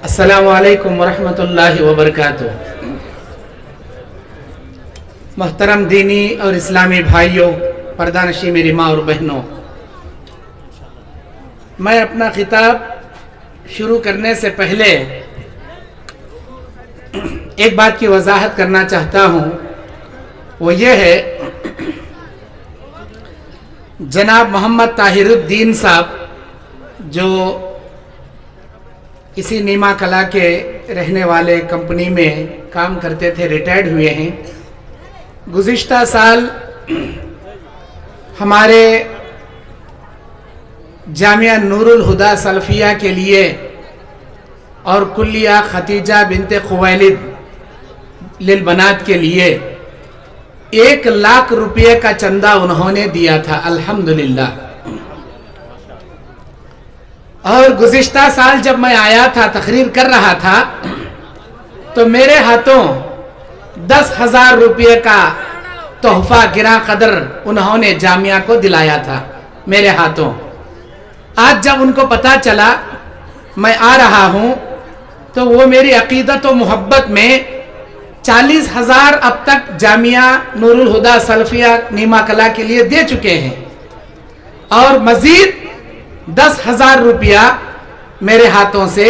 السلام علیکم ورحمۃ اللہ وبرکاتہ۔ محترم دینی اور اسلامی بھائیوں، پردانشی میری ماں اور بہنوں، میں اپنا خطاب شروع کرنے سے پہلے ایک بات کی وضاحت کرنا چاہتا ہوں، وہ یہ ہے جناب محمد طاہر الدین صاحب جو اسی نیما کلا کے رہنے والے کمپنی میں کام کرتے تھے، ریٹائرڈ ہوئے ہیں۔ گزشتہ سال ہمارے جامعہ نور الہدا سلفیہ کے لیے اور کلیہ ختیجہ بنت خویلد للبنات کے لیے 1,00,000 روپے کا چندہ انہوں نے دیا تھا، الحمدللہ۔ اور گزشتہ سال جب میں آیا تھا، تقریر کر رہا تھا، تو میرے ہاتھوں 10,000 روپے کا تحفہ گراں قدر انہوں نے جامعہ کو دلایا تھا میرے ہاتھوں۔ آج جب ان کو پتا چلا میں آ رہا ہوں تو وہ میری عقیدت و محبت میں 40,000 اب تک جامعہ نور الہدا سلفیہ نیما کلا کے لیے دے چکے ہیں، اور مزید 10,000 روپیہ میرے ہاتھوں سے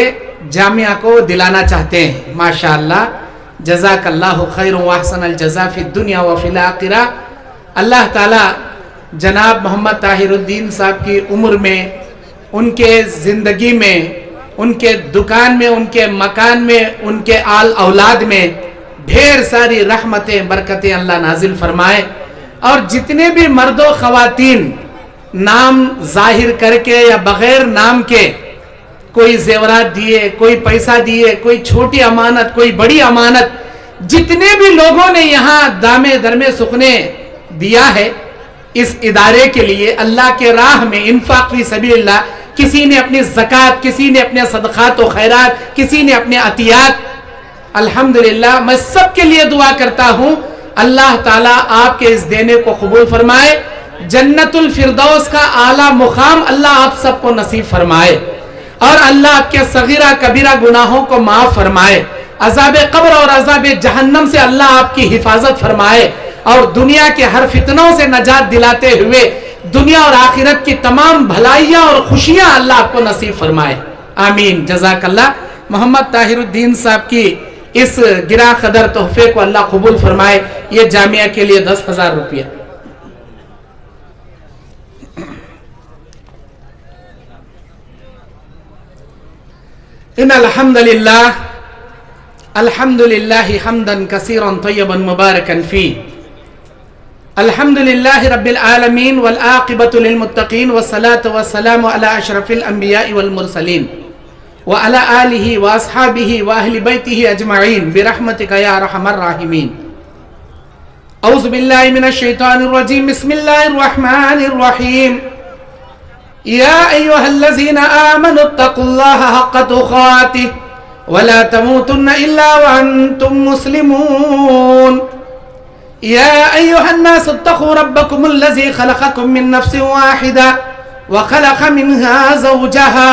جامعہ کو دلانا چاہتے ہیں۔ ماشاءاللہ، جزاک اللہ خیر و احسن الجزا فی الدنیا و فی الآخرہ۔ اللہ تعالی جناب محمد طاہر الدین صاحب کی عمر میں، ان کے زندگی میں، ان کے دکان میں، ان کے مکان میں، ان کے آل اولاد میں ڈھیر ساری رحمتیں برکتیں اللہ نازل فرمائے، اور جتنے بھی مرد و خواتین نام ظاہر کر کے یا بغیر نام کے کوئی زیورات دیے، کوئی پیسہ دیے، کوئی چھوٹی امانت، کوئی بڑی امانت، جتنے بھی لوگوں نے یہاں دامے درمے سکھنے دیا ہے اس ادارے کے لیے اللہ کے راہ میں انفاق فی سبیل اللہ، کسی نے اپنی زکوٰۃ، کسی نے اپنے صدقات و خیرات، کسی نے اپنے عطیات، الحمدللہ میں سب کے لیے دعا کرتا ہوں اللہ تعالیٰ آپ کے اس دینے کو قبول فرمائے، جنت الفردوس کا اعلیٰ مقام اللہ آپ سب کو نصیب فرمائے، اور اللہ آپ کے صغیرہ کبیرہ گناہوں کو معاف فرمائے، عذاب قبر اور عذاب جہنم سے اللہ آپ کی حفاظت فرمائے، اور دنیا کے ہر فتنوں سے نجات دلاتے ہوئے دنیا اور آخرت کی تمام بھلائیاں اور خوشیاں اللہ آپ کو نصیب فرمائے، آمین، جزاک اللہ۔ محمد طاہر الدین صاحب کی اس گراں قدر تحفے کو اللہ قبول فرمائے۔ یہ جامعہ کے لیے 10,000 روپیہ۔ ان الحمد للہ حمدا کثیرا طیبا مبارکا فیہ، الحمد للہ رب العالمین والعاقبۃ للمتقین والصلاة والسلام علی اشرف الانبیاء والمرسلین وعلی آلہ واصحابہ واہل بیتہ اجمعین برحمتک یا ارحم الراحمین۔ اعوذ باللہ من الشیطان الرجیم، بسم اللہ الرحمن الرحیم۔ یا ایہا الذین آمنوا اتقوا اللہ حق تقاتہ ولا تموتن الا وانتم مسلمون۔ یا ایہا الناس اتقوا ربکم الذی خلقکم من نفس واحدہ وخلق منها زوجها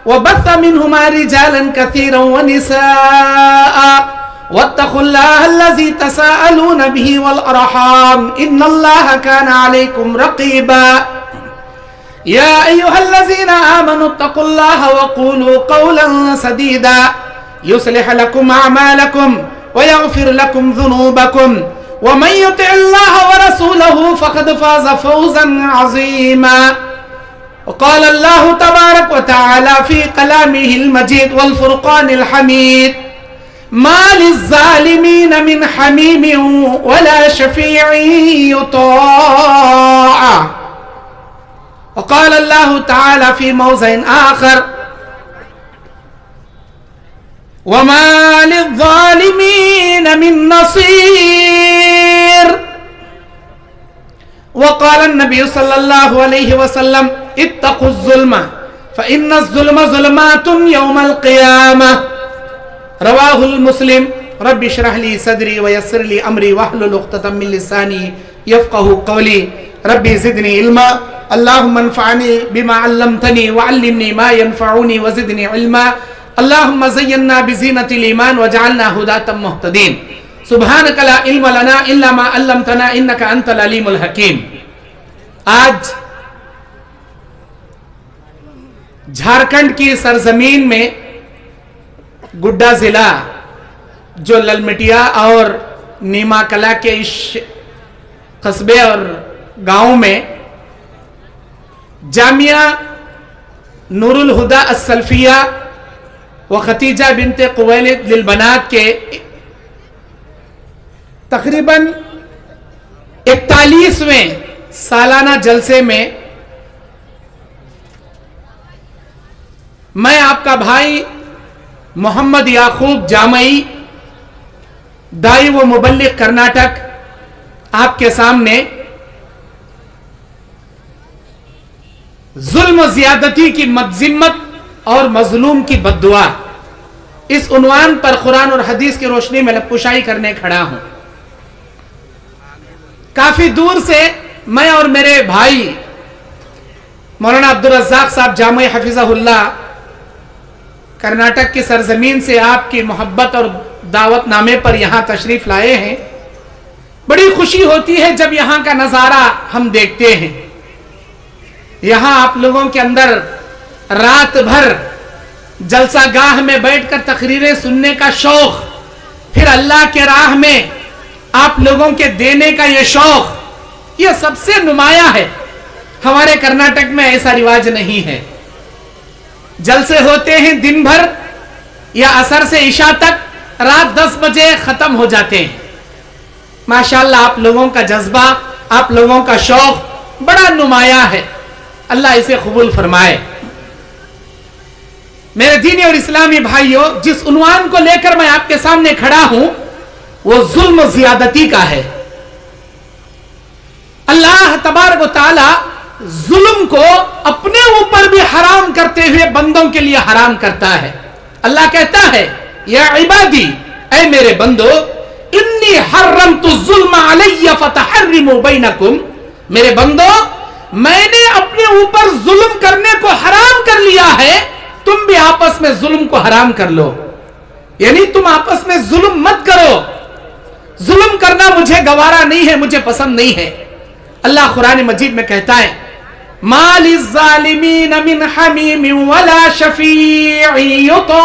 وبث منهما رجالا كثيرا ونساء واتقوا الله الذي تساءلون به والأرحام إن الله كان عليكم رقيبا۔ يا أيها الذين آمنوا اتقوا الله وقولوا قولا سديدا يصلح لكم أعمالكم ويغفر لكم ذنوبكم ومن يطع الله ورسوله فقد فاز فوزا عظيما۔ وقال الله تبارك وتعالى في كلامه المجيد والفرقان الحميد ما للظالمين من حميم ولا شفيع يطاع۔ وقال الله تعالى في موضع آخر وما للظالمين من نصير۔ وقال النبي صلى الله عليه وسلم اتقوا الظلم فإن الظلم ظلمات يوم القيامة۔ رواه المسلم۔ رب اشرح لي صدري ويسر لي أمري واحلل عقدة من لساني يفقهوا قولي۔ रब्बी ज़िदनी इल्मा अल्लाहुम्मा अन्फ़अनी बिमा अल्लमतनी वअल्लिमनी मा यनफ़अनी वज़िदनी इल्मा अल्लाहुम्मा ज़य्यिन्ना बिज़ीनतिल ईमान वजअलना हुदातम मुहतदीन सुब्हानक ला इल्मा लना इल्ला मा अल्लमतना इन्नका अंतल अलीमुल हकीम। आज झारखंड की सरजमीन में गुड्डा जिला जो ललमटिया और नीमा कला के इस कस्बे और गांव में जामिया नूरुल हुदा अस्सल्फिया व खतीजा बिनते कुवैलिद लिलबनात के तकरीबन 41वें सालाना जलसे में मैं आपका भाई मोहम्मद याकूब जामई दाई व मुबल्लिग कर्नाटक आपके सामने जुल्म ज़ियादती की मज़म्मत और मजलूम की बद्दुआ इस उन्वान पर कुरान और हदीस की रोशनी में लबकुशाई करने खड़ा हूं। काफी दूर से मैं और मेरे भाई मौलाना अब्दुल रज़्ज़ाक साहब जामई हफिज़हुल्लाह कर्नाटक की सरजमीन से आपकी मोहब्बत और दावत नामे पर यहां तशरीफ लाए हैं। बड़ी खुशी होती है जब यहां का नजारा हम देखते हैं। यहां आप लोगों के अंदर रात भर जलसा गाह में बैठकर तकरीरें सुनने का शौक, फिर अल्लाह के राह में आप लोगों के देने का ये शौक, ये सबसे नुमाया है। हमारे कर्नाटक में ऐसा रिवाज नहीं है। जलसे होते हैं दिन भर या असर से इशा तक, रात 10 बजे खत्म हो जाते हैं। माशाअल्लाह आप लोगों का जज्बा, आप लोगों का शौक बड़ा नुमाया है। अल्लाह इसे कबूल फरमाए। मेरे दीनी और इस्लामी भाइयों, जिस उन्वान को लेकर मैं आपके सामने खड़ा हूं वो जुल्म ज़ियादती का है। अल्लाह तबारक व तआला जुल्म को अपने ऊपर भी हराम करते हुए बंदों के लिए हराम करता है। अल्लाह कहता है या इबादी, ऐ मेरे बंदो, इन्नी हर्रमतु ज़ुल्म अलैया फतहर्रिमू बैनकुम, मेरे बंदो मैंने अपने ऊपर जुल्म करने को हराम कर लिया है, तुम भी आपस में जुल्म को हराम कर लो। यानी तुम आपस में जुल्म मत करो। जुल्म करना मुझे गवारा नहीं है, मुझे पसंद नहीं है। अल्लाह कुरान मजीद में कहता है मा लिज़्ज़ालिमीन मिन हमीमिन वला शफीइन युता,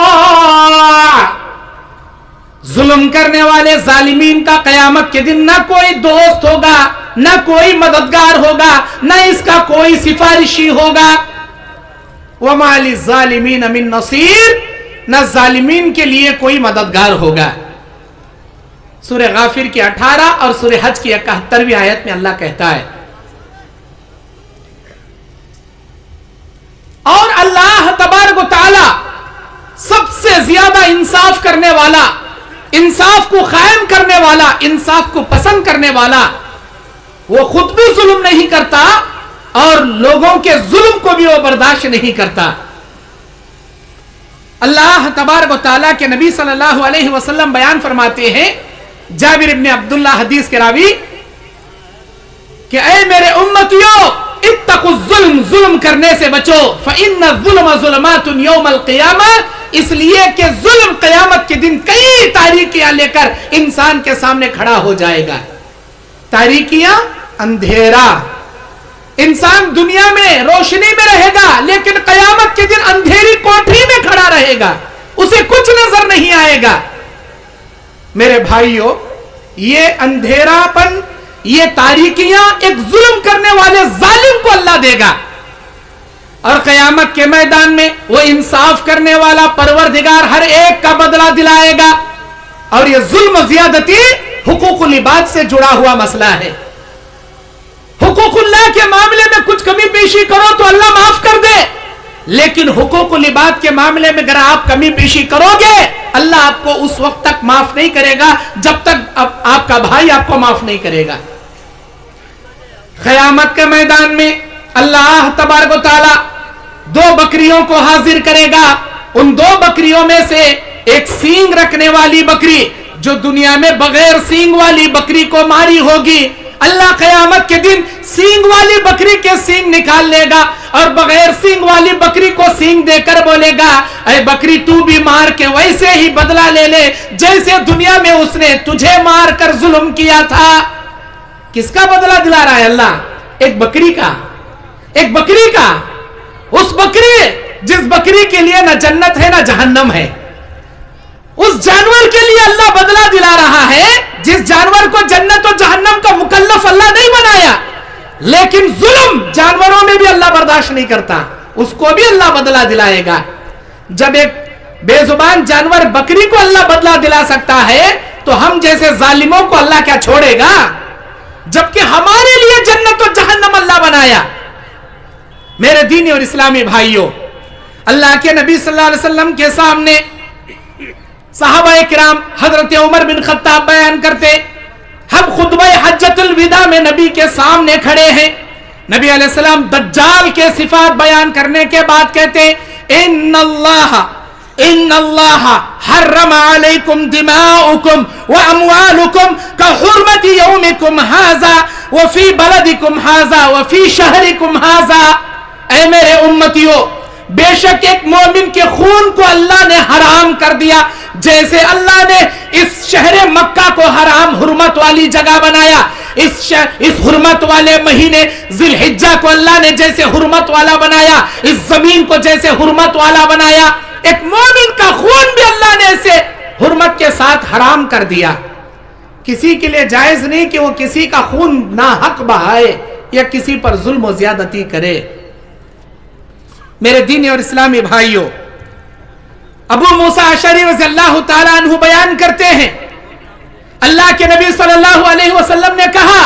जुल्म करने वाले जालिमीन का कयामत के दिन ना कोई दोस्त होगा, ना कोई मददगार होगा, ना इसका कोई सिफारिशी होगा। वमा लिज़्ज़ालिमीन मिन नसीर, ना जालिमीन के लिए कोई मददगार होगा। सूरह गाफिर की 18 और सूरह हज की 71वीं आयत में अल्लाह कहता है। और अल्लाह तबारक व तआला सबसे ज्यादा इंसाफ करने वाला, इंसाफ को कायम करने वाला, इंसाफ को पसंद करने वाला, वो खुद भी जुल्म नहीं करता और लोगों के जुल्म को भी वो बर्दाश्त नहीं करता। अल्लाह तबारक व तआला के नबी सल्लल्लाहु अलैहि वसल्लम बयान फरमाते हैं, जाबिर इब्न अब्दुल्लाह हदीस के रावी, कि ऐ मेरे उम्मतियों, इत्तकु जुल्म, जुल्म करने से बचो, फ़इन्ना ज़ुल्म ज़ुल्मातुन यौमल क़ियामा, इसलिए कि जुल्म क़यामत के दिन कई तारीकियां लेकर इंसान के सामने खड़ा हो जाएगा। तारीकियां, अंधेरा। इंसान दुनिया में रोशनी में रहेगा, लेकिन क़यामत के दिन अंधेरी कोठरी में खड़ा रहेगा, उसे कुछ नजर नहीं आएगा। मेरे भाइयों, ये अंधेरापन, ये तारीकियां एक जुल्म करने वाले जालिम को अल्लाह देगा, और कयामत के मैदान में वो इंसाफ करने वाला परवरदिगार हर एक का बदला दिलाएगा। और ये जुल्म ज़ियादती हुकूकुल इबाद से जुड़ा हुआ मसला है। हुकूकुल्लाह के मामले में कुछ कमी पेशी करो तो अल्लाह माफ कर दे, लेकिन हुकूकुल इबाद के मामले में अगर आप कमी पेशी करोगे, अल्लाह आपको उस वक्त तक माफ नहीं करेगा जब तक आपका भाई आपको माफ नहीं करेगा। क़यामत के मैदान में अल्लाह तबारक व तआला 2 बकरियों को हाजिर करेगा। उन 2 बकरियों में से एक सींग रखने वाली बकरी, जो दुनिया में बगैर सींग वाली बकरी को मारी होगी, अल्लाह क़यामत के दिन سینگ والی بکری کے سینگ نکال لے گا اور بغیر سینگ والی بکری کو سینگ دے کر بولے گا اے بکری تو بھی مار کے ویسے ہی بدلہ لے لے جیسے دنیا میں اس نے تجھے مار کر ظلم کیا تھا. کس کا بدلہ دلا رہا ہے اللہ؟ ایک بکری کا. ایک بکری کا. اس بکری جس بکری کے لیے نہ جنت ہے نہ جہنم ہے، اس جانور کے لیے اللہ بدلہ دلا رہا ہے جس جانور کو جنت و جہنم کا مکلف اللہ نہیں بنایا. لیکن ظلم جانوروں میں بھی اللہ برداشت نہیں کرتا، اس کو بھی اللہ بدلہ دلائے گا. جب ایک بے زبان جانور بکری کو اللہ بدلہ دلا سکتا ہے تو ہم جیسے ظالموں کو اللہ کیا چھوڑے گا؟ جبکہ ہمارے لیے جنت و جہنم اللہ بنایا. میرے دینی اور اسلامی بھائیوں، اللہ کے نبی صلی اللہ علیہ وسلم کے سامنے صحابہ کرام حضرت عمر بن خطاب بیان کرتے، ہم خطبہ حجۃ الوداع میں نبی کے سامنے کھڑے ہیں. نبی علیہ السلام دجال کے صفات بیان کرنے کے بعد کہتے ان اللہ حرم علیکم دماؤکم واموالکم کحرمت یومکم ھذا وفی بلدکم ھذا وفی شہرکم ھذا. اے میرے امتیوں، بے شک ایک مومن کے خون کو اللہ نے حرام کر دیا جیسے اللہ نے اس شہر مکہ کو حرام حرمت والی جگہ بنایا. اس حرمت والے مہینے ذی الحجہ کو اللہ نے جیسے حرمت والا بنایا، اس زمین کو جیسے حرمت والا بنایا، ایک مومن کا خون بھی اللہ نے اسے حرمت کے ساتھ حرام کر دیا. کسی کے لیے جائز نہیں کہ وہ کسی کا خون ناحق بہائے یا کسی پر ظلم و زیادتی کرے. میرے دینی اور اسلامی بھائیوں، ابو موسیٰ اشعری رضی اللہ تعالیٰ عنہ بیان کرتے ہیں اللہ کے نبی صلی اللہ علیہ وسلم نے کہا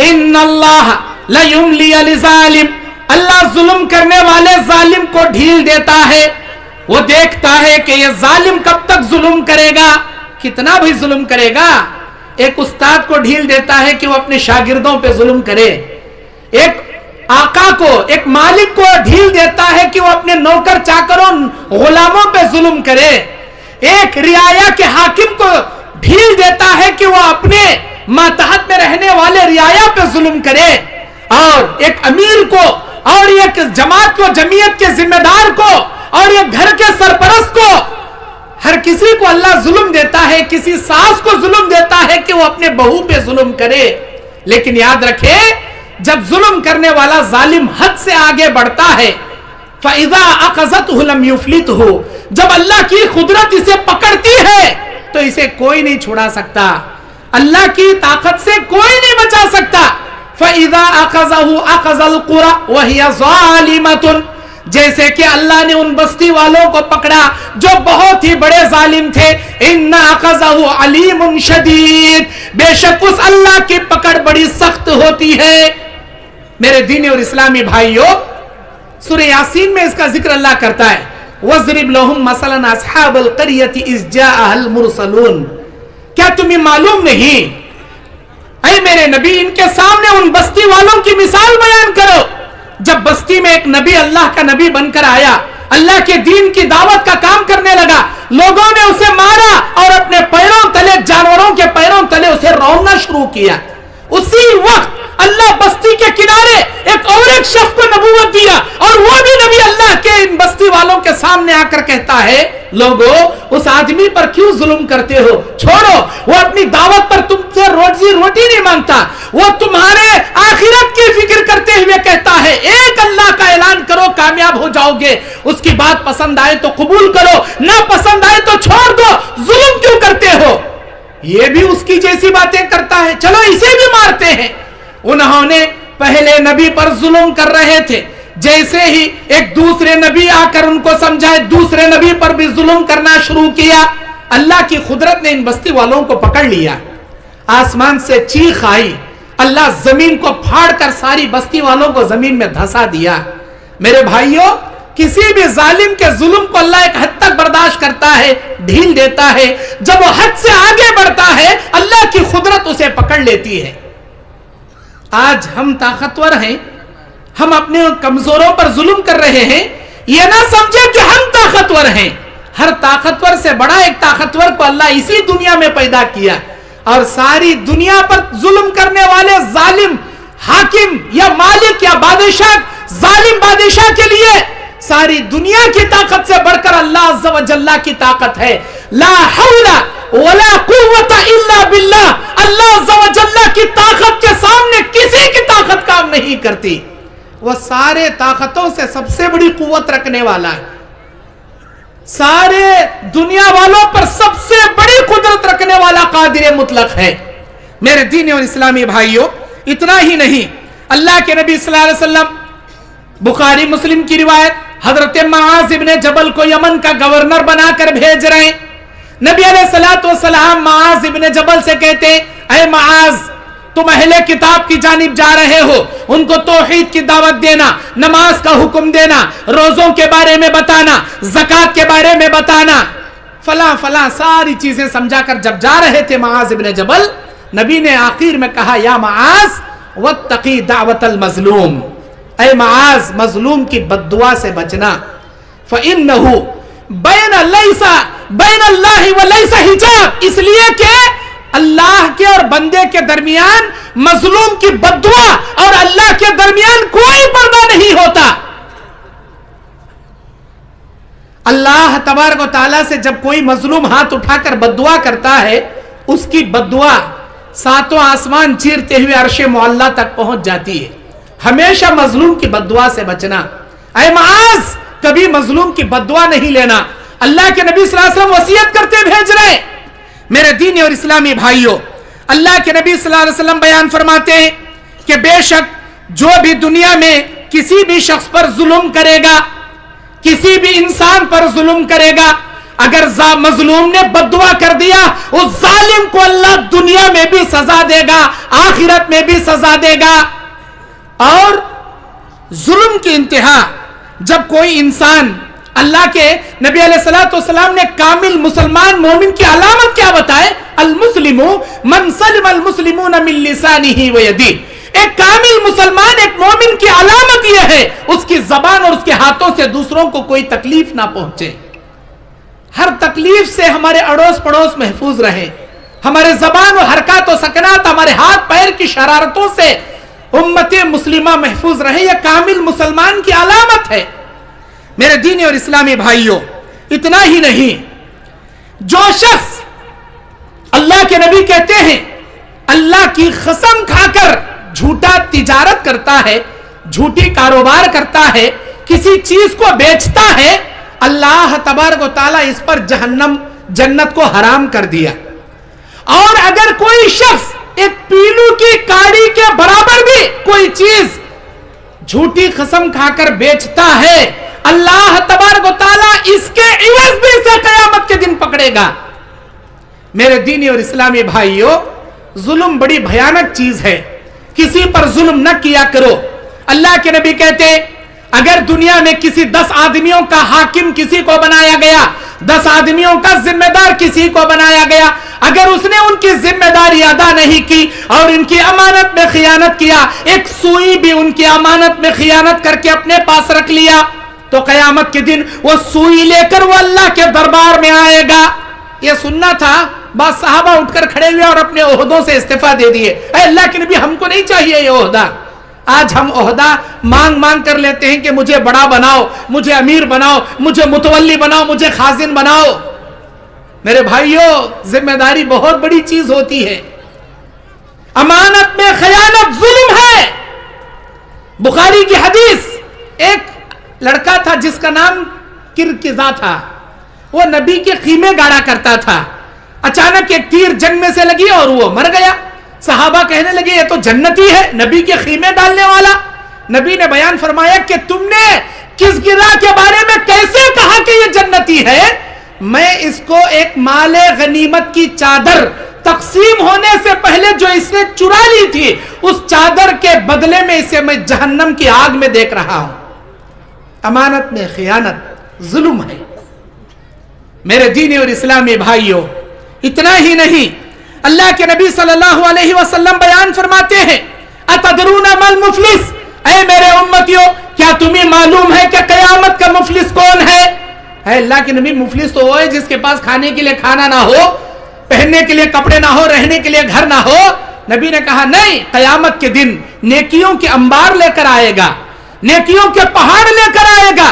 ان اللہ لیملی لظالم، اللہ ظلم کرنے والے ظالم کو ڈھیل دیتا ہے. وہ دیکھتا ہے کہ یہ ظالم کب تک ظلم کرے گا، کتنا بھی ظلم کرے گا. ایک استاد کو ڈھیل دیتا ہے کہ وہ اپنے شاگردوں پہ ظلم کرے. ایک آقا کو، ایک مالک کو ڈھیل دیتا ہے کہ وہ اپنے نوکر چاکروں غلاموں پہ ظلم کرے. ایک رعایا کے حاکم کو ڈھیل دیتا ہے کہ وہ اپنے ماتحت میں رہنے والے رعایا پہ ظلم کرے. اور ایک امیر کو اور ایک جماعت کو، جمعیت کے ذمہ دار کو اور ایک گھر کے سرپرست کو، ہر کسی کو اللہ ظلم دیتا ہے. کسی ساس کو ظلم دیتا ہے کہ وہ اپنے بہو پہ ظلم کرے. لیکن یاد رکھے جب ظلم کرنے والا ظالم حد سے آگے بڑھتا ہے فَإِذَا أَخَذَتْهُ لَمْ يُفْلِتْهُ، جب اللہ کی قدرت اسے پکڑتی ہے تو اسے کوئی نہیں چھوڑا سکتا، اللہ کی طاقت سے کوئی نہیں بچا سکتا. فَإِذَا أَخَذَهُ أَخَذَ الْقُرَى وَهِيَ ظَالِمَةٌ، جیسے کہ اللہ نے ان بستی والوں کو پکڑا جو بہت ہی بڑے ظالم تھے. إِنَّ أَخَذَهُ عَلِيمٌ شَدِيدٌ، بے شک اس اللہ کی پکڑ بڑی سخت ہوتی ہے. میرے دینی اور اسلامی بھائیوں، سورہ یاسین میں اس کا ذکر اللہ کرتا ہے وَاضْرِبْ لَهُمْ مَثَلًا أَصْحَابَ الْقَرْيَةِ إِذْ جَاءَهَا الْمُرْسَلُونَ. کیا تمہیں معلوم نہیں اے میرے نبی ان کے سامنے ان بستی والوں کی مثال بیان کرو جب بستی میں ایک نبی اللہ کا نبی بن کر آیا، اللہ کے دین کی دعوت کا کام کرنے لگا، لوگوں نے اسے مارا اور اپنے پیروں تلے، جانوروں کے پیروں تلے اسے روننا شروع کیا. اسی وقت اللہ بستی کے کنارے ایک شخص کو نبوت دیا اور وہ بھی نبی اللہ کے ان بستی والوں کے سامنے آ کر کہتا ہے لوگو اس آدمی پر کیوں ظلم کرتے ہو، چھوڑو، وہ اپنی دعوت پر تم سے روٹی نہیں مانگتا، وہ تمہارے آخرت کی فکر کرتے ہوئے کہتا ہے ایک اللہ کا اعلان کرو کامیاب ہو جاؤ گے، اس کی بات پسند آئے تو قبول کرو، نہ پسند آئے تو چھوڑ دو، ظلم کیوں کرتے ہو. یہ بھی اس کی جیسی باتیں کرتا ہے، چلو اسے بھی مارتے ہیں. انہوں نے پہلے نبی پر ظلم کر رہے تھے، جیسے ہی ایک دوسرے نبی آ کر ان کو سمجھائے دوسرے نبی پر بھی ظلم کرنا شروع کیا. اللہ کی قدرت نے ان بستی والوں کو پکڑ لیا. آسمان سے چیخ آئی، اللہ زمین کو پھاڑ کر ساری بستی والوں کو زمین میں دھسا دیا. میرے بھائیوں، کسی بھی ظالم کے ظلم کو اللہ ایک حد تک برداشت کرتا ہے، ڈھیل دیتا ہے. جب وہ حد سے آگے بڑھتا ہے اللہ کی قدرت اسے پکڑ لیتی ہے. آج ہم طاقتور ہیں، ہم اپنے کمزوروں پر ظلم کر رہے ہیں، یہ نہ سمجھے کہ ہم طاقتور ہیں. ہر طاقتور سے بڑا ایک طاقتور کو اللہ اسی دنیا میں پیدا کیا اور ساری دنیا پر ظلم کرنے والے ظالم हाकिम या मालिक या बादशाह, जालिम बादशाह के लिए सारी दुनिया की ताकत से बढ़कर अल्लाह अज़्ज़ व जल्ला की ताकत है। ला हौला वला कुव्वता इल्ला बिल्लाह। अल्लाह अज़्ज़ व जल्ला की ताकत के सामने किसी की ताकत काम नहीं करती। वह सारे ताकतों से सबसे बड़ी कुव्वत रखने वाला है, सारे दुनिया वालों पर सबसे बड़ी कुदरत रखने वाला कादिर मुतलक है। मेरे दीनी और इस्लामी भाइयों, इतना ही नहीं, अल्लाह के नबी सल्लल्लाहु अलैहि वसल्लम, बुखारी मुस्लिम की रिवायत, हजरत मुआज इब्ने जबल को यमन का गवर्नर बनाकर भेज रहे हैं। नबी अलैहिस्सलातु वस्सलाम मुआज इब्ने जबल से कहते, ऐ मुआज, तुम अहले किताब की जानिब जा रहे हो, उनको तौहीद की दावत देना, नमाज का हुक्म देना, रोजों के बारे में बताना, ज़कात के बारे में बताना, फला फला सारी चीजें समझाकर जब जा रहे थे मुआज इब्ने जबल, नबी ने आखिर में कहा, या मुआज वत्तकी दावतल मजलूम, ऐ मुआज, मजलूम की बद्दुआ से बचना। फ़इन्नहु बैन अल्लाहि व लैसा हिजाब, इसलिए कि अल्लाह के और बंदे के दरमियान, मजलूम की बद्दुआ और अल्लाह के दरमियान कोई पर्दा नहीं होता। अल्लाह तबारक व तआला से जब कोई मजलूम हाथ उठाकर बद्दुआ करता है, उसकी बद्दुआ सातों आसमान चीरते हुए अर्शे मुअल्ला तक पहुंच जाती है। हमेशा मजलूम की बद्दुआ से बचना। ऐ मुआज, कभी मजलूम की बद्दुआ नहीं लेना। अल्लाह के नबी सल्लल्लाहु अलैहि वसल्लम वसीयत करते भेज रहे। मेरे दीनी और इस्लामी भाइयों, अल्लाह के नबी सल्लल्लाहु अलैहि वसल्लम बयान फरमाते हैं कि बेशक जो भी दुनिया में किसी भी शख्स पर जुल्म करेगा, किसी भी इंसान पर जुल्म करेगा, अगर मजलूम ने बद्दुआ कर दिया, उस जालिम को अल्लाह दुनिया में भी सजा देगा, आखिरत में भी सजा देगा। और जुल्म की इंतहा, जब कोई इंसान, अल्लाह के नबी अलैहिस्सलाम ने कामिल मुसलमान मोमिन की अलामत क्या बताए? अल मुस्लिमु मन सलिम अल मुस्लिमून मिन लिसानिही व यदी। एक कामिल मुसलमान, एक मोमिन की अलामत यह है, उसकी जबान और उसके हाथों से दूसरों को कोई तकलीफ ना पहुंचे। हर तकलीफ से हमारे अड़ोस पड़ोस महफूज रहे, हमारे जबान और हरकत और सकनात, हमारे हाथ पैर की शरारतों से उम्मते मुस्लिमा महफूज रहे। यह कामिल मुसलमान की अलामत है। मेरे दीनी और इस्लामी भाइयों, इतना ही नहीं, जो शख्स, अल्लाह के नबी कहते हैं, अल्लाह की कसम खाकर झूठा तिजारत करता है, झूठी कारोबार करता है, किसी चीज को बेचता है, अल्लाह तबारक व तआला इस पर जहन्नम, जन्नत को हराम कर दिया। और अगर कोई शख्स एक पीलू की काड़ी के बराबर भी कोई चीज झूठी कसम खाकर बेचता है, अल्लाह तबारक व तआला इसके इवज भी से कयामत के दिन पकड़ेगा। मेरे दीनी और इस्लामी भाइयों, जुल्म बड़ी भयानक चीज है, किसी पर जुल्म न किया करो। अल्लाह के नबी कहते, अगर दुनिया में किसी 10 आदमियों का हाकिम किसी को बनाया गया, 10 आदमियों का जिम्मेदार किसी को बनाया गया, अगर उसने उनकी जिम्मेदारी अदा नहीं की और इनकी अमानत में खियानत किया, एक सुई भी उनकी अमानत में खियानत करके अपने पास रख लिया, तो कयामत के दिन वो सुई लेकर वो अल्लाह के दरबार में आएगा। ये सुनना था, बस सहाबा उठकर खड़े हुए और अपने ओहदों से इस्तीफा दे दिए। अल्लाह के नबी, हमको नहीं चाहिए ये ओहदा। आज हम ओहदा मांग मांग कर लेते हैं कि मुझे बड़ा बनाओ, मुझे अमीर बनाओ, मुझे मुतवल्ली बनाओ, मुझे खाजिन बनाओ। मेरे भाइयों, जिम्मेदारी बहुत बड़ी चीज होती है। अमानत में खयानत जुल्म है। बुखारी की हदीस, एक लड़का था जिसका नाम किरकिजा था, वो नबी के खीमे गाड़ा करता था। अचानक एक तीर जंग में से लगी और वो मर गया। सहाबा कहने लगे, ये तो जन्नती है, नबी के खीमे डालने वाला। नबी ने बयान फरमाया कि तुमने किस गिरा के बारे में कैसे कहा कि ये जन्नती है? मैं इसको एक माले गनीमत की चादर तकसीम होने से पहले जो इसने चुरा ली थी, उस चादर के बदले में इसे मैं जहन्नम की आग में देख रहा हूं। अमानत में खियानत जुल्म है। मेरे दीनी और इस्लामी भाइयों, इतना ही नहीं, अल्लाह के नबी सल्लल्लाहु अलैहि वसल्लम बयान फरमाते हैं, अतदरूना मल मुफलिस, ऐ मेरे उम्मतियों, क्या तुम्हें मालूम है कि कयामत का मुफलिस कौन है? अल्लाह के नबी, मुफलिस तो वो है जिसके पास खाने के लिए खाना ना हो, पहनने के लिए कपड़े ना हो, रहने के लिए घर ना हो, नबी ने कहा नहीं, कयामत के दिन नेकियों के अंबार लेकर आएगा, नेकियों के पहाड़ लेकर आएगा,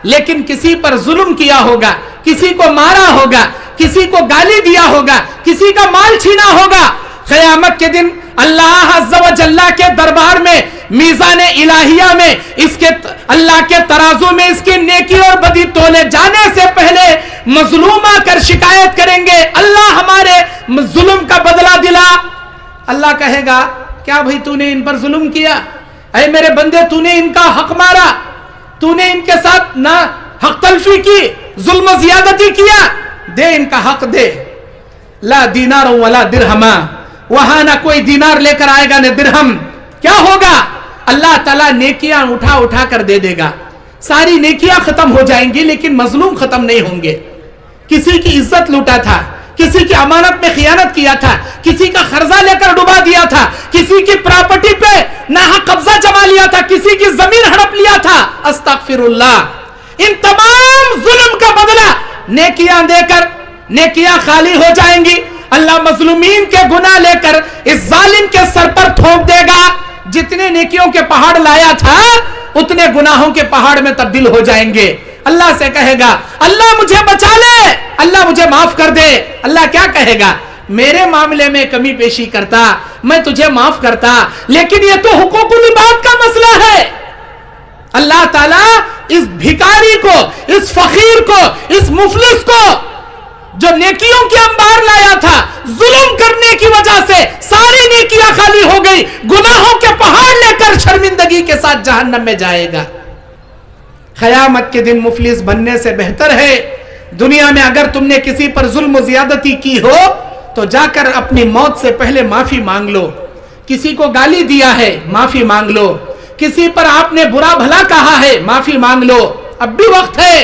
लेकिन किसी पर जुल्म किया होगा, किसी को मारा होगा, किसी को गाली दिया होगा, किसी का माल छीना होगा, कयामत के दिन अल्लाह अज़्ज़ा व जल्ला के दरबार में, मीज़ान इलाहिया में, इसके अल्लाह के तराजू में इसकी नेकी और बदी तोले जाने से पहले मजलूम आकर शिकायत करेंगे, अल्लाह हमारे जुल्म का बदला दिला। अल्लाह कहेगा क्या भाई तूने इन पर जुल्म किया, ऐ मेरे बंदे तूने इनका हक मारा, तूने इनके साथ ना हक तलफी की, जुल्म ज़ियादती किया, दे इनका हक दे। ला दीनार वला दिरहमा, वहां ना कोई दीनार लेकर आएगा न दिरहम। क्या होगा? अल्लाह ताला नेकियां उठा उठा कर दे देगा, सारी नेकियां खत्म हो जाएंगी, लेकिन मजलूम खत्म नहीं होंगे। किसी की इज्जत लूटा था, किसी की अमानत में खियानत किया था, किसी का कर्जा लेकर डुबा दिया था, किसी की प्रॉपर्टी पे नाहक कब्जा जमा लिया था, किसी की जमीन हड़प लिया था, अस्तगफिरुल्लाह। इन तमाम जुल्म का बदला नेकियां देकर नेकियां खाली हो जाएंगी। अल्लाह मजलूमीन के गुनाह लेकर इस जालिम के सर पर थोप देगा। जितने नेकियों के पहाड़ लाया था उतने गुनाहों के पहाड़ में तब्दील हो जाएंगे। अल्लाह से कहेगा अल्लाह मुझे बचा ले, अल्लाह मुझे माफ कर दे। अल्लाह क्या कहेगा? मेरे मामले में कमी पेशी करता, मैं तुझे माफ करता, लेकिन ये तो हुकूकुल इबाद का मसला है। अल्लाह ताला इस भिखारी को, इस फकीर को, इस मुफलिस को जो नेकियों के अंबार लाया था, जुल्म करने की वजह से सारी नेकियां खाली हो गई, गुनाहों के पहाड़ लेकर शर्मिंदगी के साथ जहन्नम में जाएगा। क़यामत के दिन मुफलिस बनने से बेहतर है दुनिया में अगर तुमने किसी पर जुल्म ज़ियादती की हो तो जाकर अपनी मौत से पहले माफी मांग लो। किसी को गाली दिया है, माफी मांग लो। किसी पर आपने बुरा भला कहा है, माफी मांग लो, अब भी वक्त है।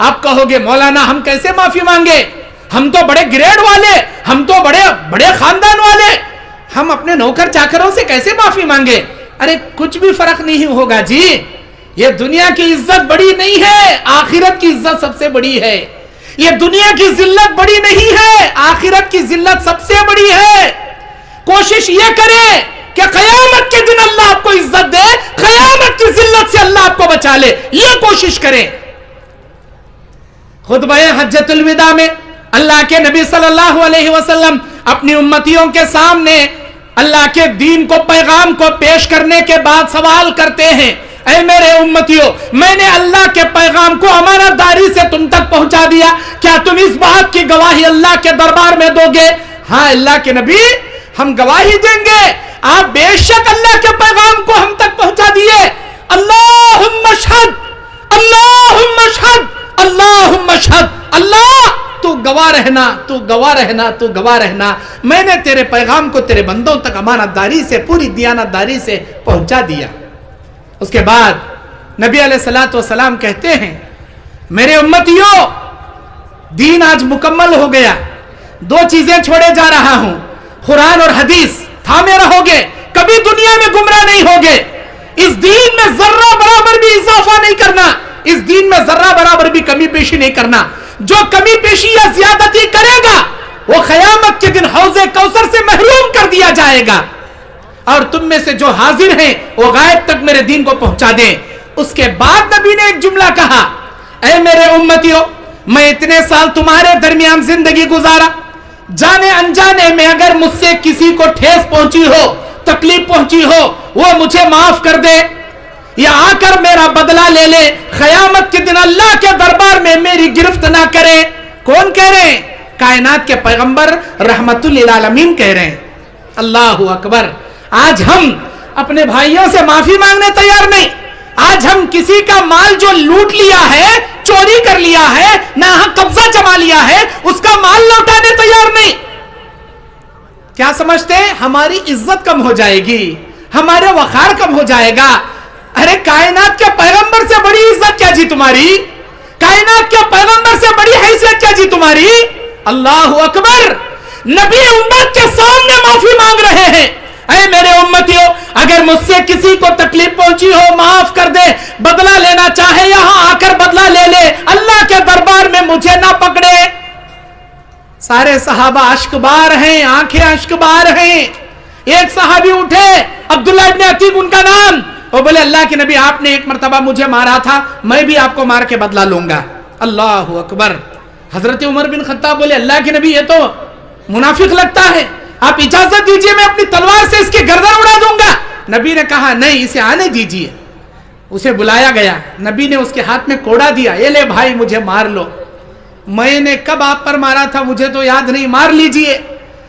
आप कहोगे मौलाना हम कैसे माफी मांगे, हम तो बड़े ग्रेड वाले, हम तो बड़े बड़े खानदान वाले, हम अपने नौकर चाकरों से कैसे माफी मांगे? अरे कुछ भी फर्क नहीं होगा जी। ये दुनिया की इज्जत बड़ी नहीं है, आखिरत की इज्जत सबसे बड़ी है। ये दुनिया की जिल्लत बड़ी नहीं है, आखिरत की जिल्लत सबसे बड़ी है। कोशिश ये करें कि क़यामत के दिन अल्लाह आपको इज्जत दे, क़यामत की जिल्लत से अल्लाह आपको बचा ले, ये कोशिश करें। खुतबा हज्जतुल विदा में अल्लाह के नबी सल्लल्लाहु अलैहि वसल्लम अपनी उम्मतियों के सामने अल्लाह के दीन को, पैगाम को पेश करने के बाद सवाल करते हैं, ऐ मेरे उम्मतियों, मैंने अल्लाह के पैगाम को अमानतदारी से तुम तक पहुंचा दिया, क्या तुम इस बात की गवाही अल्लाह के दरबार में दोगे? हाँ अल्लाह के नबी, हम गवाही देंगे, आप बेशक अल्लाह के पैगाम को हम तक पहुंचा दिए। अल्लाहुम्मा शहद, अल्लाहुम्मा शहद, अल्लाहुम्मा शहद, अल्लाह तू गवाह रहना, तू गवाह रहना, तू गवाह रहना, मैंने तेरे पैगाम को तेरे बंदों तक अमानतदारी से, पूरी दियानतदारी से पहुंचा दिया। उसके बाद नबी अलैहिस्सलातु वस्सलाम कहते हैं, मेरे उम्मतियों, दीन आज मुकम्मल हो गया, दो चीजें छोड़े जा रहा हूं, कुरान और हदीस थामे रहोगे, कभी दुनिया में गुमराह नहीं होगे। इस दीन में जर्रा बराबर भी इजाफा नहीं करना, इस दीन में जर्रा बराबर भी कमी पेशी नहीं करना। जो कमी पेशी या ज्यादती करेगा वो क़यामत के दिन हौज़े कौसर से महरूम कर दिया जाएगा। और तुम में से जो हाजिर हैं वो गायब तक मेरे दीन को पहुंचा दें। उसके बाद नबी ने एक जुमला कहा, ऐ मेरे उम्मतियों, मैं इतने साल तुम्हारे दरमियान जिंदगी गुजारा, जाने अनजाने में अगर मुझसे किसी को ठेस पहुंची हो, तकलीफ पहुंची हो, वो मुझे माफ कर दे या आकर मेरा बदला ले ले, क़यामत के दिन अल्लाह के दरबार में मेरी गिरफ्त ना करे। कौन कह रहे हैं? कायनात के पैगंबर रहमतुल लिल आलमीन कह रहे हैं। अल्लाहु अकबर। आज हम अपने भाइयों से माफी मांगने तैयार नहीं। आज हम किसी का माल जो लूट लिया है, चोरी कर लिया है, नाहक कब्जा जमा लिया है, उसका माल लौटाने तैयार नहीं। क्या समझते हैं? हमारी इज्जत कम हो जाएगी, हमारे वखार कम हो जाएगा। अरे कायनात के पैगंबर से बड़ी इज्जत क्या जी तुम्हारी? कायनात के पैगंबर से बड़ी हैसियत क्या जी तुम्हारी? अल्लाहु अकबर। नबी उम्मत के सामने माफी मांग रहे हैं, ऐ मेरे उम्मतियों, अगर मुझसे किसी को तकलीफ पहुंची हो, माफ कर दे, बदला लेना चाहे यहां आकर बदला ले ले, अल्लाह के दरबार में मुझे ना पकड़े। सारे सहाबा अश्कबार हैं, आंखें अश्कबार हैं। एक सहाबी उठे, अब्दुल्ला इब्न अतीक उनका नाम, वो बोले अल्लाह के नबी आपने एक मर्तबा मुझे मारा था, मैं भी आपको मार के बदला लूंगा। अल्लाह अकबर। हजरत उमर बिन खत्ताब बोले अल्लाह के नबी ये तो मुनाफिक लगता है, आप इजाजत दीजिए मैं अपनी तलवार से इसकी गर्दन उड़ा दूंगा। नबी ने कहा नहीं, इसे आने दीजिए। उसे बुलाया गया, नबी ने उसके हाथ में कोड़ा दिया, ये ले भाई मुझे मार लो। मैंने कब आप पर मारा था मुझे तो याद नहीं, मार लीजिए।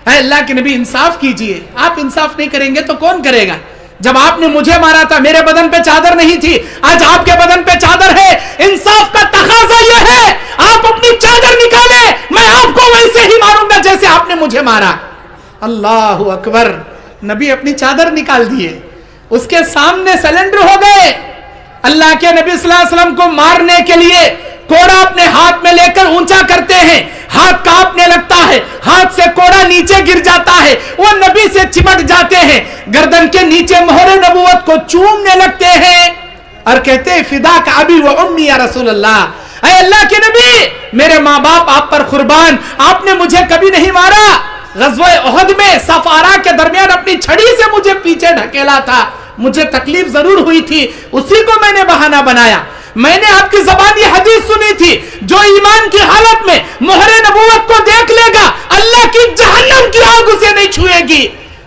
अल्लाह के नबी इंसाफ कीजिए, आप इंसाफ नहीं करेंगे तो कौन करेगा? जब आपने मुझे मारा था मेरे बदन पे चादर नहीं थी, आज आपके बदन पे चादर है। इंसाफ का तकाजा यह है आप अपनी चादर निकाले, मैं आपको वैसे ही मारूंगा जैसे आपने मुझे मारा। अल्लाह अकबर। नबी अपनी चादर निकाल दिए, उसके सामने सरेंडर हो गए। अल्लाह के नबी सल्लल्लाहु अलैहि वसल्लम को मारने के लिए कोड़ा अपने हाथ में लेकर ऊंचा करते हैं, हाथ कांपने लगता है, हाथ से कोड़ा नीचे गिर जाता है, वो नबी से चिमट जाते हैं, गर्दन के नीचे मोहरे नबूवत को चूमने लगते हैं और कहते हैं फिदा का अबी व उम्मी या रसूल अल्लाह, ऐ अल्लाह के नबी मेरे माँ बाप आप पर कुर्बान, आपने मुझे कभी नहीं मारा। गज़वा उहद में सफारा के दरमियान अपनी छड़ी से मुझे पीछे ढकेला था, मुझे तकलीफ जरूर हुई थी, उसी को मैंने बहाना बनाया। मैंने आपकी ज़बान ये हदीस सुनी थी, जो ईमान की हालत में मोहरे नबूवत को देख लेगा अल्लाह की जहन्नम की आग उसे नहीं छुएगी।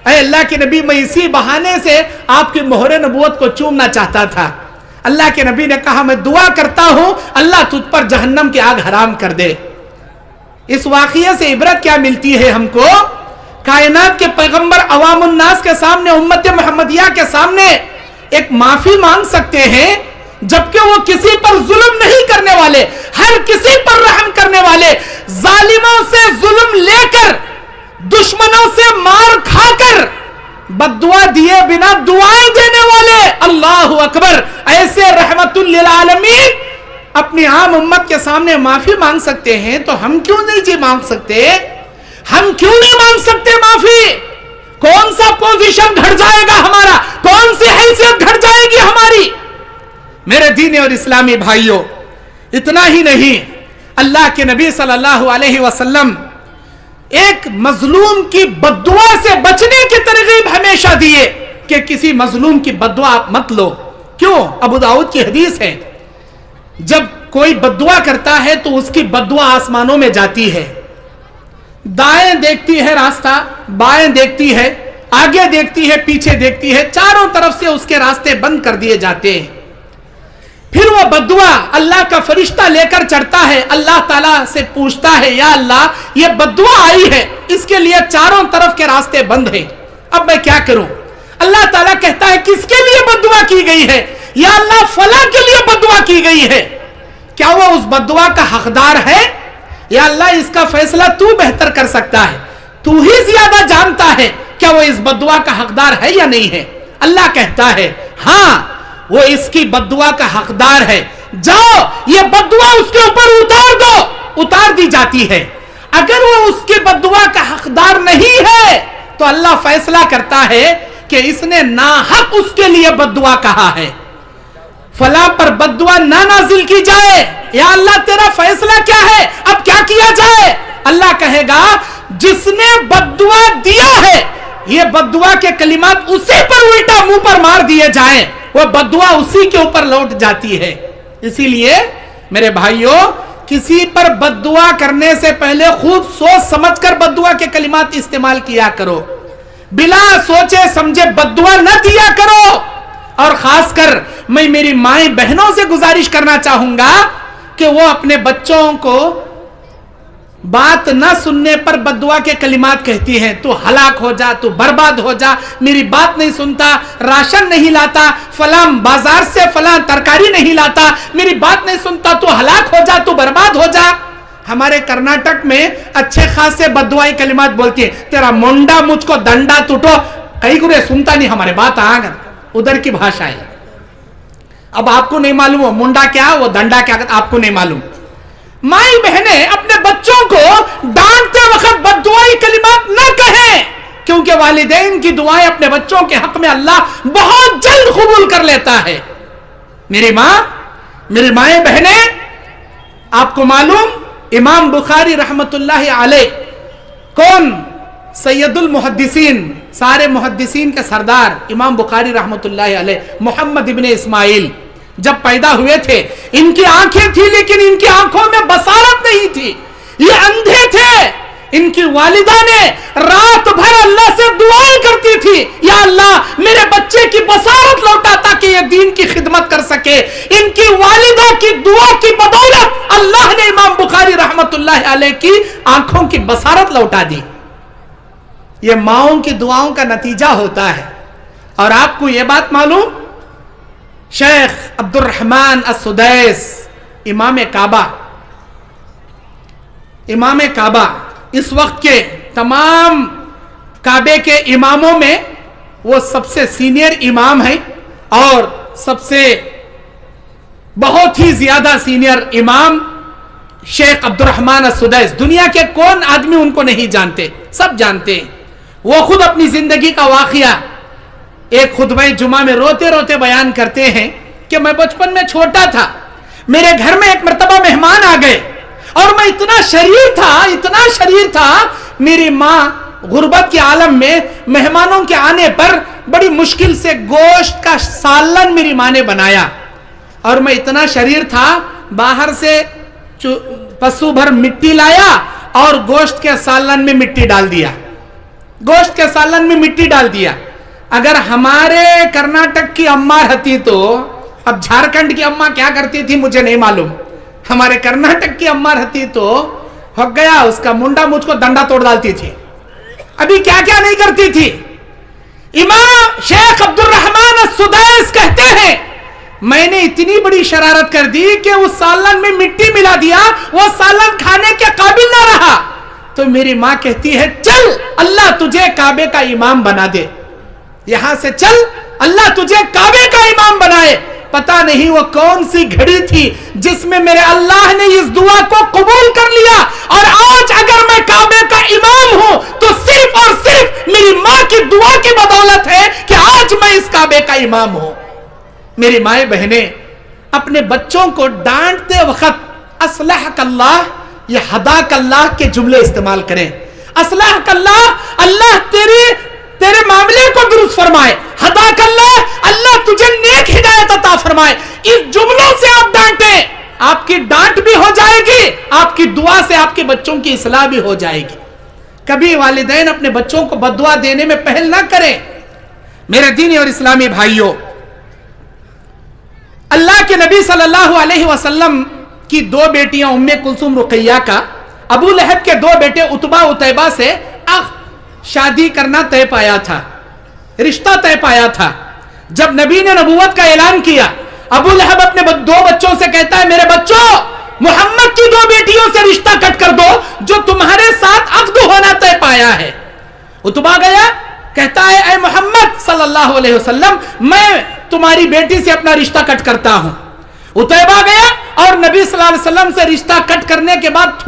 ऐ अल्लाह के नबी मैं इसी बहाने से आपकी मोहरे नबूवत को चूमना चाहता था। अल्लाह के नबी ने कहा मैं दुआ करता हूं अल्लाह तुझ पर जहन्नम की आग हराम कर दे। इस वाक़िये से इबरत क्या मिलती है हमको? कायनात के पैगंबर अवामुन नास के सामने, उम्मत मोहम्मदिया के सामने एक माफी मांग सकते हैं, जबकि वो किसी पर जुल्म नहीं करने वाले, हर किसी पर रहम करने वाले, जालिमों से जुल्म लेकर, दुश्मनों से मार खाकर, बद्दुआ दिए बिना दुआएं देने वाले। अल्लाह अकबर। ऐसे रहमतुल लिल आलमीन अपनी आम उम्मत के सामने माफी मांग सकते हैं, तो हम क्यों नहीं जी मांग सकते? हम क्यों नहीं मांग सकते माफी? कौन सा पोजीशन घट जाएगा हमारा, कौन सी हैसियत घट जाएगी हमारी? मेरे दीनी और इस्लामी भाइयों, इतना ही नहीं, अल्लाह के नबी सल्लल्लाहु अलैहि वसल्लम एक मजलूम की बद्दुआ से बचने की तरकीब हमेशा दिए कि किसी मजलूम की बद्दुआ आप मत लो। क्यों? अबू दाऊद की हदीस है, जब कोई बद्दुआ करता है तो उसकी बद्दुआ आसमानों में जाती है, दाएं देखती है रास्ता, बाएं देखती है, आगे देखती है, पीछे देखती है, चारों तरफ से उसके रास्ते बंद कर दिए जाते हैं। फिर वो बद्दुआ अल्लाह का फरिश्ता लेकर चढ़ता है, अल्लाह ताला से पूछता है या अल्लाह ये बद्दुआ आई है, इसके लिए चारों तरफ के रास्ते बंद हैं, अब मैं क्या करूं? अल्लाह ताला कहता है किसके लिए बद्दुआ की गई है? या अल्लाह फला के लिए बद्दुआ की गई है, क्या वो उस बद्दुआ का हकदार है? या अल्लाह इसका फैसला तू बेहतर कर सकता है, तू ही ज्यादा जानता है, क्या वो इस बद्दुआ का हकदार है या नहीं है? अल्लाह कहता है हाँ वो इसकी बद्दुआ का हकदार है, जाओ ये बद्दुआ उसके ऊपर उतार दो। उतार दी जाती है। अगर वो उसकी बद्दुआ का हकदार नहीं है तो अल्लाह फैसला करता है कि इसने नाहक उसके लिए बद्दुआ कहा है, फला पर बद्दुआ ना नाजिल की जाए। या अल्लाह तेरा फैसला क्या है, अब क्या किया जाए? अल्लाह कहेगा जिसने बद्दुआ दिया है ये बद्दुआ के कलिमात उसी पर उल्टा मुंह पर मार दिए जाएं, वो बद्दुआ उसी के ऊपर लौट जाती है। इसीलिए मेरे भाइयों, किसी पर बद्दुआ करने से पहले खूब सोच समझकर बद्दुआ के कलिमात इस्तेमाल किया करो, बिना सोचे समझे बद्दुआ न दिया करो। और खासकर मैं मेरी माएं बहनों से गुजारिश करना चाहूंगा कि वो अपने बच्चों को बात न सुनने पर बद्दुआ के कलिमात कहती हैं, तू हलाक हो जा, तू बर्बाद हो जा, मेरी बात नहीं सुनता, राशन नहीं लाता, फलां बाजार से फलां तरकारी नहीं लाता, मेरी बात नहीं सुनता, तू हलाक हो जा, तू बर्बाद हो जा। हमारे कर्नाटक में अच्छे खासे बद्दुआई कलिमात बोलती है, तेरा मुंडा मुझको दंडा टूटो, कई गुरे सुनता नहीं हमारे बात, आगर उधर की भाषा है। अब आपको नहीं मालूम वो मुंडा क्या, वो दंडा क्या, आपको नहीं मालूम। माई बहने अपने बच्चों को डांटते वक्त बद्दुआई कलिमात न कहें, क्योंकि वालिदैन की दुआएं अपने बच्चों के हक में अल्लाह बहुत जल्द कबूल कर लेता है। मेरी माँ, मेरी माएं बहने, आपको मालूम इमाम बुखारी रहमतुल्लाह अलैह कौन सैयदुल मुहद्दिसीन, सारे मुहद्दिसीन के सरदार इमाम बुखारी रहमतुल्लाहि अलैह मोहम्मद इब्ने इस्माइल जब पैदा हुए थे, इनकी आंखें थी लेकिन इनकी आंखों में बसारत नहीं थी, ये अंधे थे। इनकी वालिदा ने रात भर अल्लाह से दुआएं करती थी, या अल्लाह मेरे बच्चे की बसारत लौटा ताकि ये दीन की खिदमत कर सके। इनकी वालिदा की दुआ की बदौलत अल्लाह ने इमाम बुखारी रहमतुल्लाहि अलैह की आंखों की बसारत लौटा दी। ये माओं की दुआओं का नतीजा होता है। और आपको ये बात मालूम, शेख अब्दुल रहमान अस-सुदैस इमाम काबा इस वक्त के तमाम काबे के इमामों में वो सबसे सीनियर इमाम है और सबसे बहुत ही ज्यादा सीनियर इमाम शेख अब्दुल रहमान अस-सुदैस। दुनिया के कौन आदमी उनको नहीं जानते, सब जानते हैं। वो खुद अपनी जिंदगी का वाकया एक खुतबा जुमा में रोते रोते बयान करते हैं कि मैं बचपन में छोटा था, मेरे घर में एक मर्तबा मेहमान आ गए और मैं इतना शरीर था, मेरी माँ गुर्बत के आलम में मेहमानों के आने पर बड़ी मुश्किल से गोश्त का सालन मेरी माँ ने बनाया और मैं इतना शरीर था, बाहर से पशु भर मिट्टी लाया और गोश्त के सालन में मिट्टी डाल दिया, गोश्त के सालन में मिट्टी डाल दिया। अगर हमारे कर्नाटक की अम्मा रहती तो, अब झारखंड की अम्मा क्या करती थी मुझे नहीं मालूम, हमारे कर्नाटक की अम्मा रहती तो हो गया, उसका मुंडा मुझको डंडा तोड़ डालती थी। अभी क्या क्या नहीं करती थी। इमाम शेख अब्दुल रहमान अस-सुदैस कहते हैं मैंने इतनी बड़ी शरारत कर दी कि उस सालन में मिट्टी मिला दिया, वो सालन खाने के काबिल ना रहा। तो मेरी मां कहती है चल अल्लाह तुझे काबे का इमाम बना दे, यहां से चल अल्लाह तुझे काबे का इमाम बनाए। पता नहीं वो कौन सी घड़ी थी जिसमें मेरे अल्लाह ने इस दुआ को कबूल कर लिया और आज अगर मैं काबे का इमाम हूं तो सिर्फ और सिर्फ मेरी मां की दुआ की बदौलत है कि आज मैं इस काबे का इमाम हूं। मेरी माए बहनें अपने बच्चों को डांटते वक्त असलह कल्लाह या हदा कल्लाह के जुमले इस्तेमाल करें। असलह कल्लाह, अल्लाह तेरे मामले को दुरुस्त फरमाए, हदा कल्लाह, अल्लाह तुझे नेक हिदायत अता फरमाए। इस जुमलों से आप डांटें, आपकी डांट भी हो जाएगी, आपकी दुआ से आपके बच्चों की इस्लाह भी हो जाएगी। कभी वालिदैन अपने बच्चों को बद्दुआ देने में पहल ना करें। मेरे दीनी और इस्लामी भाइयों, अल्लाह के नबी सल्लल्लाहु अलैहि वसल्लम की दो बेटियां उम्मे कुलसुम रुकैया का अबू लहब के दो बेटे उतबा उतैबा से शादी करना तय पाया था, रिश्ता तय पाया था। जब नबी ने नबूवत का ऐलान किया, अबू लहब अपने दो बच्चों से कहता है मेरे बच्चों मोहम्मद की दो बेटियों से रिश्ता कट कर दो जो तुम्हारे साथ अक्द होना तय पाया है। उतबा गया, कहता है ऐ मोहम्मद सल्लल्लाहु अलैहि वसल्लम मैं तुम्हारी बेटी से अपना रिश्ता कट करता हूं। उतैबा गया और नबी सल्लल्लाहु अलैहि वसल्लम से रिश्ता कट करने के बाद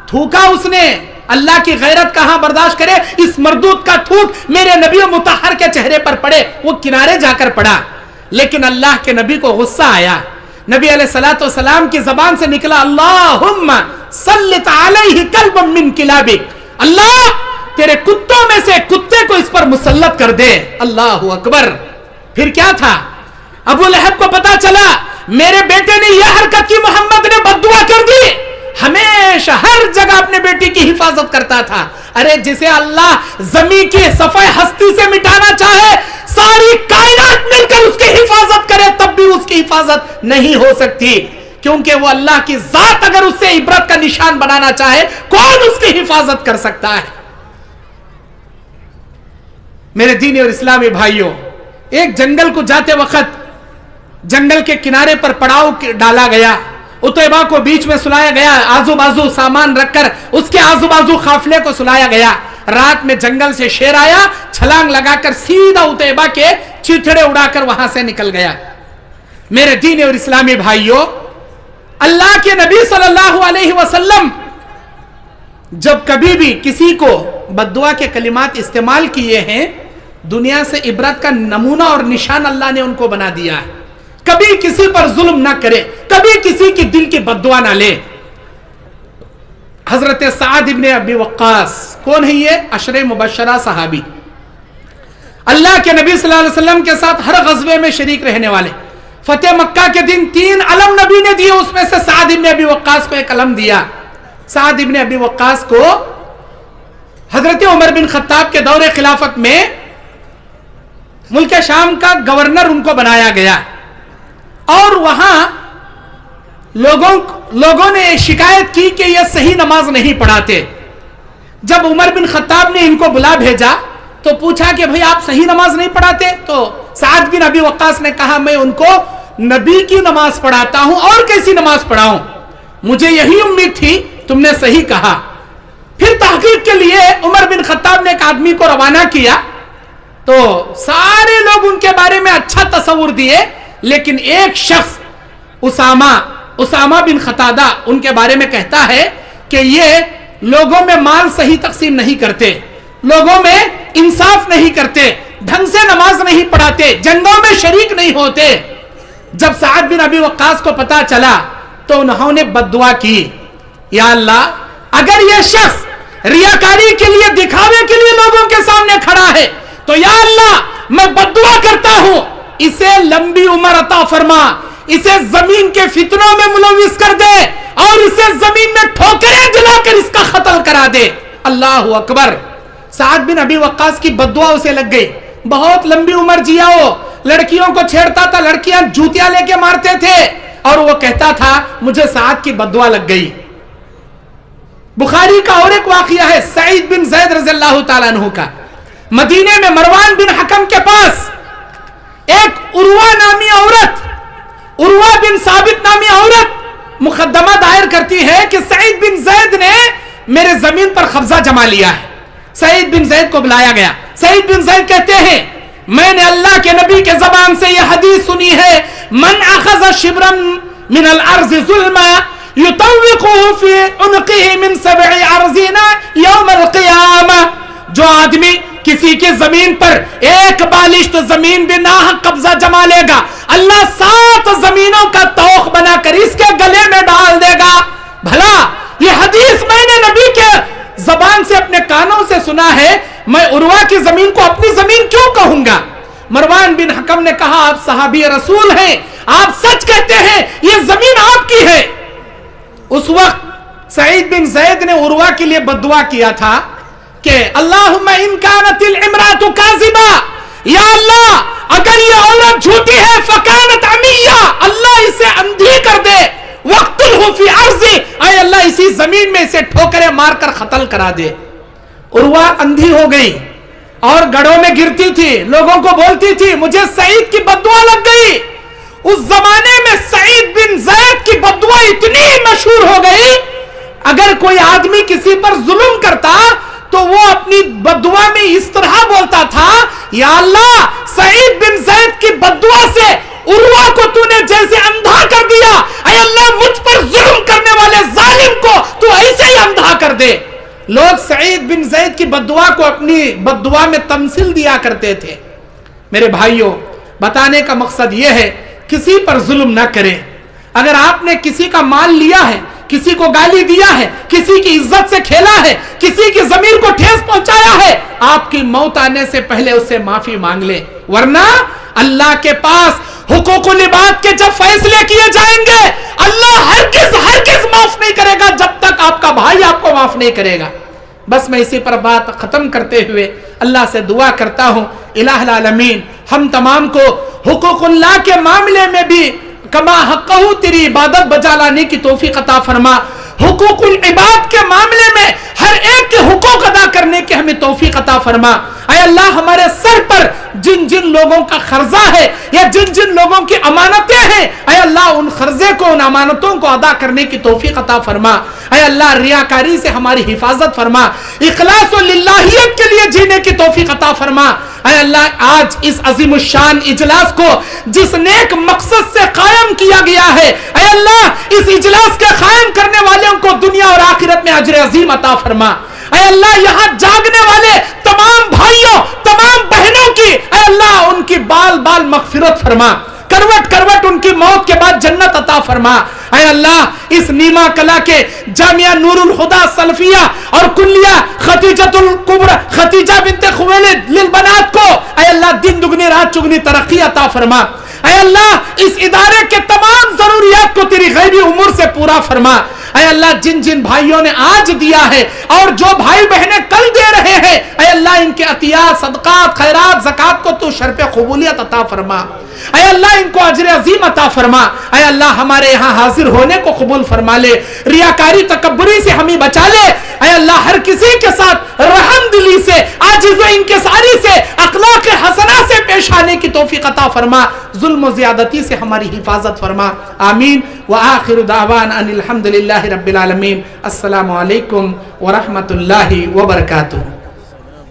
थूका उसने। अल्लाह की गैरत कहां बर्दाश्त करे, इस मरदूद का थूक मेरे नबी मुतहर के चेहरे पर पड़े, वो किनारे जाकर पड़ा। लेकिन अल्लाह के नबी को गुस्सा आया। नबी अलैहिस्सलातु वस्सलाम की जबान से निकला अल्लाहुम्मा सल्लित अलैहि कल्बम मिन किलाबिक, अल्लाह तेरे कुत्तों में से कुत्ते को इस पर मुसल्लत कर दे। अल्लाहु अकबर। फिर क्या था, अबू लहब को पता चला मेरे बेटे ने यह हरकत की, मोहम्मद ने बद्दुआ कर दी। हमेशा हर जगह अपने बेटी की हिफाजत करता था। अरे जिसे अल्लाह जमीन की सफाई हस्ती से मिटाना चाहे, सारी कायनात मिलकर उसकी हिफाजत करे तब भी उसकी हिफाजत नहीं हो सकती, क्योंकि वो अल्लाह की जात अगर उससे इबरत का निशान बनाना चाहे कौन उसकी हिफाजत कर सकता है। मेरे दीनी और इस्लामी भाइयों, एक जंगल को जाते वक्त जंगल के किनारे पर पड़ाव डाला गया, उतैबा को बीच में सुलाया गया, आजू बाजू सामान रखकर उसके आजू बाजू काफिले को सुलाया गया। रात में जंगल से शेर आया, छलांग लगाकर सीधा उतैबा के चिथड़े उड़ाकर वहां से निकल गया। मेरे दीनी और इस्लामी भाइयों, अल्लाह के नबी सल्लल्लाहु अलैहि वसल्लम जब कभी भी किसी को बद्दुआ के कलिमात इस्तेमाल किए हैं, दुनिया से इबरत का नमूना और निशान अल्लाह ने उनको बना दिया है। कभी किसी पर जुल्म ना करे, कभी किसी की दिल की बद्दुआ ना ले। हजरत साद इब्ने अबी वक्कास। कौन है ये? अशरे मुबशरा सहाबी, अल्लाह के नबी सल्लल्लाहु अलैहि वसल्लम के साथ हर गज़वे में शरीक रहने वाले। फतेह मक्का के दिन 3 अलम नबी ने दिए, उसमें से साद इब्ने अबी वक्कास को एक अलम दिया। साद इब्ने अबी वक्कास को हजरत उमर बिन खत्ताब के दौरे खिलाफत में मुल्क शाम का गवर्नर उनको बनाया गया, और वहां लोगों ने शिकायत की कि ये सही नमाज नहीं पढ़ाते। जब उमर बिन खत्ताब ने इनको बुला भेजा तो पूछा कि भाई आप सही नमाज नहीं पढ़ाते? तो साद बिन अबी वक्कास ने कहा मैं उनको नबी की नमाज पढ़ाता हूं, और कैसी नमाज पढ़ाऊं, मुझे यही उम्मीद थी, तुमने सही कहा। फिर तहकीक के लिए उमर बिन खत्ताब ने एक आदमी को रवाना किया, तो सारे लोग उनके बारे में अच्छा तस्वुर दिए, लेकिन एक शख्स उसामा बिन खतादा उनके बारे में कहता है कि ये लोगों में माल सही तकसीम नहीं करते, लोगों में इंसाफ नहीं करते, ढंग से नमाज नहीं पढ़ाते, जंगों में शरीक नहीं होते। जब साद बिन अबी वक्कास को पता चला तो उन्होंने बद्दुआ की, या अल्लाह, अगर यह शख्स रियाकारी के लिए, दिखावे के लिए लोगों के सामने खड़ा है, तो या अल्लाह मैं बद्दुआ करता हूं, इसे लंबी उम्र अता फरमा, इसे जमीन के फितनों में मुलविस कर दे, और इसे जमीन में ठोकरें दिलाकर इसका कत्ल करा दे। अल्लाह अकबर। साद बिन अबी वक्कास की बद्दुआ उसे लग गई। बहुत लंबी उम्र जिया वो, लड़कियों को छेड़ता था, लड़कियां जूतियां लेके मारते थे, और वो कहता था मुझे साद की बद्दुआ लग गई। बुखारी का और एक वाकया है सईद बिन ज़ैद रज़ियल्लाहु ताला अन्हु का। मदीने में मरवान बिन हकम के पास एक उर्वा नामी औरत, उर्वा बिन साबित नामी औरत मुकदमा दायर करती है कि सईद बिन ज़ैद ने मेरे जमीन पर कब्जा जमा लिया है। सईद बिन ज़ैद को बुलाया गया। सईद बिन ज़ैद कहते हैं मैंने अल्लाह के नबी के जबान से यह हदीस सुनी है, मन अखज़ शिब्रन मिनल अर्ज़ ज़ुल्मा युतव्विक़ुहु फ़ी उनक़िही मिन सब'i अर्ज़िना यौमल क़ियामा। जो आदमी किसी की जमीन पर एक बालिश्त जमीन भी नाहक कब्जा जमा लेगा, अल्लाह 7 जमीनों का तौख बनाकर इसके गले में डाल देगा। भला ये हदीस मैंने नबी के जबान से अपने कानों से सुना है, मैं उर्वा की जमीन को अपनी जमीन क्यों कहूंगा? मरवान बिन हकम ने कहा आप सहाबी रसूल हैं, आप सच कहते हैं, ये जमीन आपकी है। उस वक्त सईद बिन ज़ैद ने उर्वा के लिए बद्दुआ किया था कि अल्लाहुम्मा इन कानतिल इमरातु काज़िबा, या अल्लाह अगर ये औरत झूठी है फकानत अमिया, अल्लाह इसे अंधी कर दे, वक्तुलहु फी अर्ज़ी, आय अल्लाह इसी जमीन में इसे ठोकरें मारकर कत्ल करा दे। उर्वा अंधी हो गई और गढ़ों में गिरती थी, लोगों को बोलती थी मुझे सईद की बद्दुआ लग गई। उस जमाने में सईद बिन ज़ैद की बद्दुआ इतनी मशहूर हो गई, अगर कोई आदमी किसी पर जुल्म करता तो वो अपनी बद्दुआ में इस तरह बोलता था, या अल्लाह सईद बिन ज़ैद की बद्दुआ से उर्वा को तूने जैसे अंधा कर दिया, ऐ अल्लाह मुझ पर जुल्म करने वाले जालिम को तू ऐसे ही अंधा कर दे। लोग सईद बिन ज़ैद की बद्दुआ को अपनी बद्दुआ में तमसील दिया करते थे। मेरे भाइयों, बताने का मकसद यह है किसी पर जुल्म ना करें। अगर आपने किसी का माल लिया है, किसी को गाली दिया है, किसी की इज्जत से खेला है, किसी की जमीन को ठेस पहुंचाया है, आपकी मौत आने से पहले उससे माफी मांग ले, वरना अल्लाह के पास हुकूकुल इबाद के जब फैसले किए जाएंगे, अल्लाह हरगिज़ माफ नहीं करेगा जब तक आपका भाई आपको माफ नहीं करेगा। बस मैं इसी पर बात खत्म करते हुए अल्लाह से दुआ करता हूं, इलाहुल आलमीन हम तमाम को हुकूकुल्लाह के मामले में भी कमा हक़्क़हू तेरी इबादत बजा लाने की तौफीक अता फरमा, हुकूकुल इबाद के मामले में हर एक के हुकूक अदा करने की हमें तौफीक अता फरमा। ऐ अल्लाह हमारे सर पर जिन जिन लोगों का खर्जा है या जिन जिन लोगों की अमानतें हैं, ऐ अल्लाह उन खर्जे को, उन अमानतों को अदा करने की तौफीक अता फरमा। ऐ अल्लाह रियाकारी से हमारी हिफाजत फरमा, इखलास और लिल्लाहियत के लिए जीने की तौफीक अता फरमा। ऐ अल्लाह आज इस अजीमुशान इजलास को जिस नेक मकसद से कायम किया गया है, ऐ अल्लाह इस इजलास के कायम करने वालों को दुनिया और आखिरत में अजर अजीम अता फरमा। ऐ अल्लाह यहाँ जागने वाले तमाम भाइयों, तमाम बहनों की ऐ अल्लाह उनकी बाल बाल मगफिरत फरमा, करवट करवट उनकी मौत के बाद जन्नत अता फरमा। اے اللہ اس نیما کلا کے جامعہ نور الہدا سلفیہ اور کلیہ خدیجۃ الکبریٰ خدیجہ بنت خویلد للبنات کو اے اللہ دن دگنی رات چگنی ترقی عطا فرما. اے اللہ اس ادارے کے تمام ضروریات کو تیری غیبی امور سے پورا فرما. اے اللہ جن جن بھائیوں نے آج دیا ہے اور جو بھائی بہنیں کل دے رہے ہیں اے اللہ ان کے عطیات صدقات خیرات زکات کو تو شرف قبولیت عطا فرما. اے اللہ ان کو اجر عظیم عطا فرما. اے اللہ ہمارے یہاں حاضر ہونے کو قبول فرما لے. ریاکاری تکبری سے ہمیں بچا لے. اے اللہ ہر کسی کے ساتھ رحم دلی سے عاجز و انکساری سے اخلاق حسنہ سے پیش آنے کی توفیق عطا فرما. ظلم و زیادتی سے ہماری حفاظت فرما. آمین. وآخر دعوانا ان الحمدللہ رب العالمین. السلام علیکم ورحمۃ اللہ وبرکاتہ.